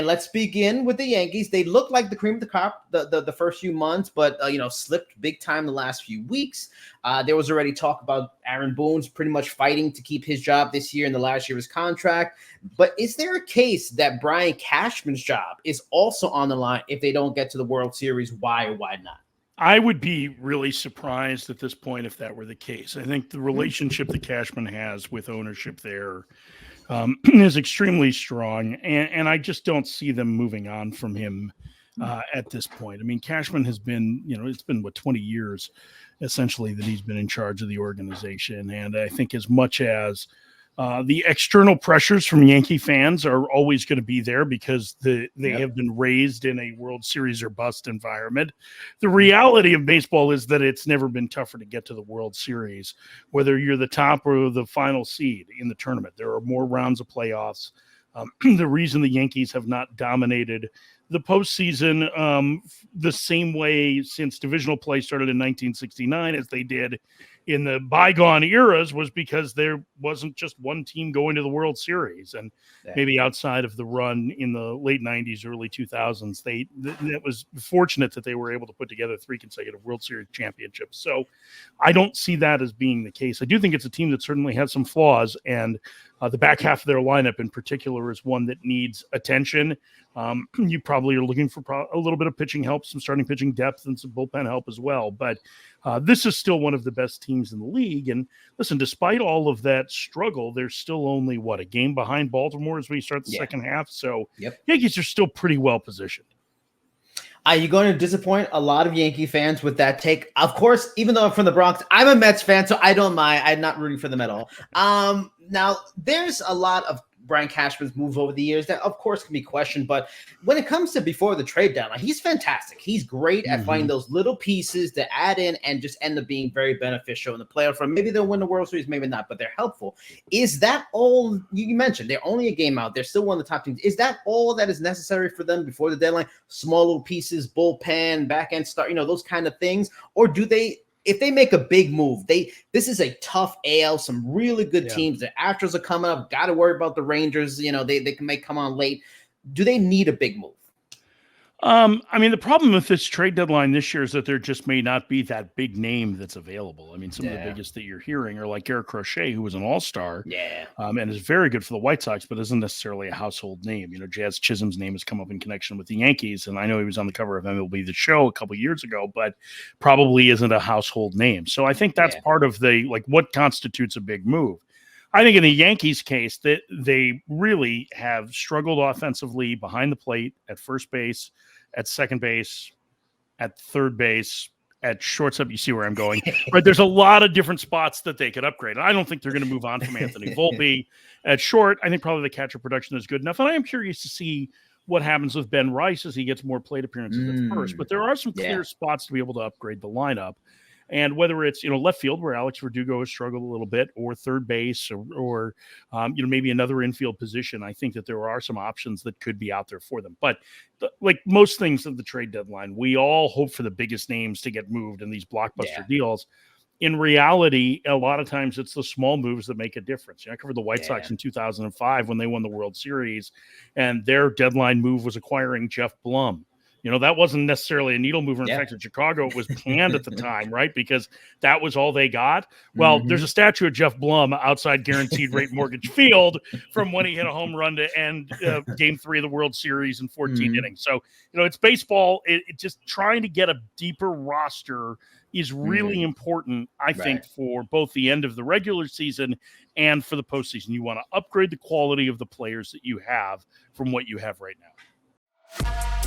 let's begin with the Yankees. They look like the cream of the crop the first few months, but slipped big time the last few weeks. There was already talk about Aaron Boone's pretty much fighting to keep his job this year and the last year of his contract. But is there a case that Brian Cashman's job is also on the line if they don't get to the World Series? Why or why not? I would be really surprised at this point if that were the case. I think the relationship that Cashman has with ownership there is extremely strong, and I just don't see them moving on from him at this point. I mean, Cashman has been, it's been 20 years essentially that he's been in charge of the organization, and I think as much as the external pressures from Yankee fans are always going to be there because they have been raised in a World Series or bust environment. The reality of baseball is that it's never been tougher to get to the World Series, whether you're the top or the final seed in the tournament. There are more rounds of playoffs. The reason the Yankees have not dominated the postseason the same way since divisional play started in 1969 as they did in the bygone eras was because there wasn't just one team going to the World Series. And maybe outside of the run in the late 90s, early 2000s, it was fortunate that they were able to put together 3 consecutive World Series championships. So I don't see that as being the case. I do think it's a team that certainly has some flaws, and the back half of their lineup in particular is one that needs attention. You probably are looking for a little bit of pitching help, some starting pitching depth, and some bullpen help as well. But this is still one of the best teams in the league. And listen, despite all of that struggle, they're still only, a game behind Baltimore as we start the second half. So Yankees are still pretty well positioned. Are you going to disappoint a lot of Yankee fans with that take? Of course, even though I'm from the Bronx, I'm a Mets fan, so I don't mind. I'm not rooting for them at all. Now, there's a lot of Brian Cashman's moves over the years that, of course, can be questioned. But when it comes to before the trade deadline, he's fantastic. He's great at finding those little pieces to add in and just end up being very beneficial in the playoff run. Maybe they'll win the World Series, maybe not, but they're helpful. Is that all you mentioned? They're only a game out. They're still one of the top teams. Is that all that is necessary for them before the deadline? Small little pieces, bullpen, back end start, those kind of things? Or do they? If they make a big move, this is a tough AL, some really good teams. The Astros are coming up. Got to worry about the Rangers. They may come on late. Do they need a big move? I mean, the problem with this trade deadline this year is that there just may not be that big name that's available. I mean, some of the biggest that you're hearing are like Garrett Crochet, who was an all-star and is very good for the White Sox, but isn't necessarily a household name. Jazz Chisholm's name has come up in connection with the Yankees, and I know he was on the cover of MLB The Show a couple years ago, but probably isn't a household name. So I think that's part of what constitutes a big move. I think in the Yankees case that they really have struggled offensively behind the plate at first base, at second base, at third base, at shortstop. You see where I'm going, right? There's a lot of different spots that they could upgrade. And I don't think they're going to move on from Anthony Volpe. At short, I think probably the catcher production is good enough. And I am curious to see what happens with Ben Rice as he gets more plate appearances at first. But there are some clear spots to be able to upgrade the lineup. And whether it's, left field where Alex Verdugo has struggled a little bit, or third base, or maybe another infield position, I think that there are some options that could be out there for them. But like most things at the trade deadline, we all hope for the biggest names to get moved in these blockbuster deals. In reality, a lot of times it's the small moves that make a difference. I covered the White Sox in 2005 when they won the World Series, and their deadline move was acquiring Jeff Blum. That wasn't necessarily a needle mover. In fact, in Chicago, it was panned at the time, right? Because that was all they got. Well, there's a statue of Jeff Blum outside Guaranteed Rate Mortgage Field from when he hit a home run to end Game 3 of the World Series in 14 innings. So, it's baseball. It just trying to get a deeper roster is really important, I think, for both the end of the regular season and for the postseason. You want to upgrade the quality of the players that you have from what you have right now.